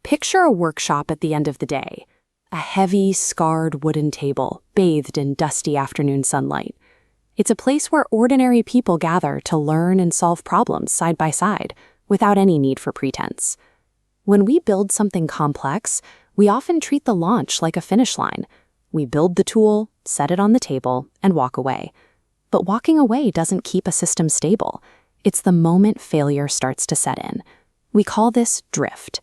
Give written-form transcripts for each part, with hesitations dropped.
Picture a workshop at the end of the day. A heavy, scarred wooden table, bathed in dusty afternoon sunlight. It's a place where ordinary people gather to learn and solve problems side by side, without any need for pretense. When we build something complex, we often treat the launch like a finish line. We build the tool, set it on the table, and walk away. But walking away doesn't keep a system stable. It's the moment failure starts to set in. We call this drift.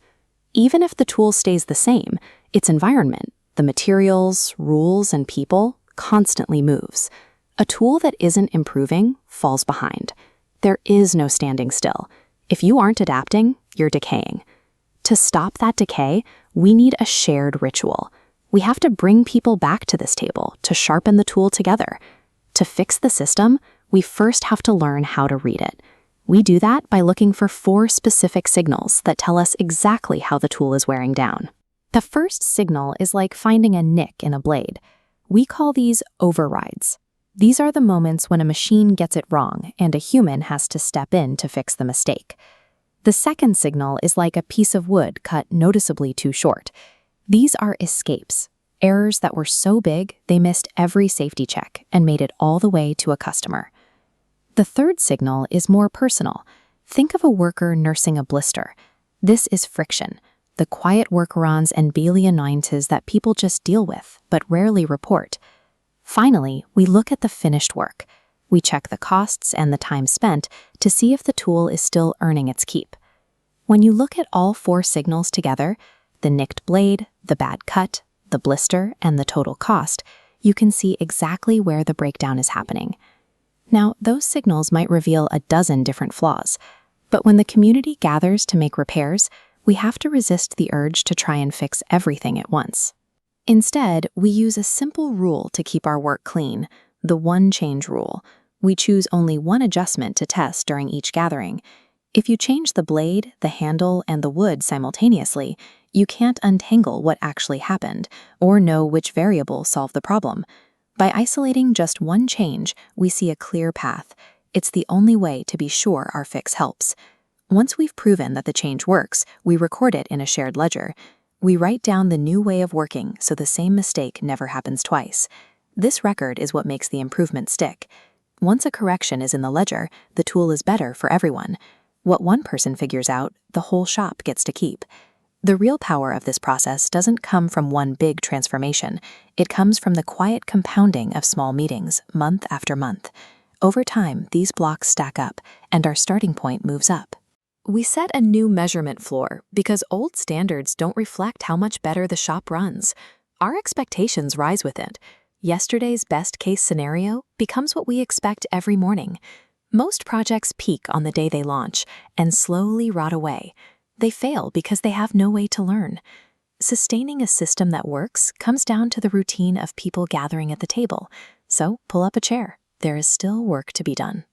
Even if the tool stays the same, its environment, the materials, rules, and people, constantly moves. A tool that isn't improving falls behind. There is no standing still. If you aren't adapting, you're decaying. To stop that decay, we need a shared ritual. We have to bring people back to this table to sharpen the tool together. To fix the system, we first have to learn how to read it. We do that by looking for 4 specific signals that tell us exactly how the tool is wearing down. The first signal is like finding a nick in a blade. We call these overrides. These are the moments when a machine gets it wrong and a human has to step in to fix the mistake. The second signal is like a piece of wood cut noticeably too short. These are escapes, errors that were so big they missed every safety check and made it all the way to a customer. The third signal is more personal. Think of a worker nursing a blister. This is friction, the quiet workarounds and daily annoyances that people just deal with, but rarely report. Finally, we look at the finished work. We check the costs and the time spent to see if the tool is still earning its keep. When you look at all 4 signals together, the nicked blade, the bad cut, the blister, and the total cost, you can see exactly where the breakdown is happening. Now, those signals might reveal a dozen different flaws, but when the community gathers to make repairs, we have to resist the urge to try and fix everything at once. Instead, we use a simple rule to keep our work clean, the one change rule. We choose only one adjustment to test during each gathering. If you change the blade, the handle, and the wood simultaneously, you can't untangle what actually happened or know which variable solved the problem. By isolating just one change, we see a clear path. It's the only way to be sure our fix helps. Once we've proven that the change works, we record it in a shared ledger. We write down the new way of working so the same mistake never happens twice. This record is what makes the improvement stick. Once a correction is in the ledger, the tool is better for everyone. What one person figures out, the whole shop gets to keep. The real power of this process doesn't come from one big transformation. It comes from the quiet compounding of small meetings, month after month. Over time, these blocks stack up, and our starting point moves up. We set a new measurement floor because old standards don't reflect how much better the shop runs. Our expectations rise with it. Yesterday's best-case scenario becomes what we expect every morning. Most projects peak on the day they launch and slowly rot away. They fail because they have no way to learn. Sustaining a system that works comes down to the routine of people gathering at the table. So pull up a chair. There is still work to be done.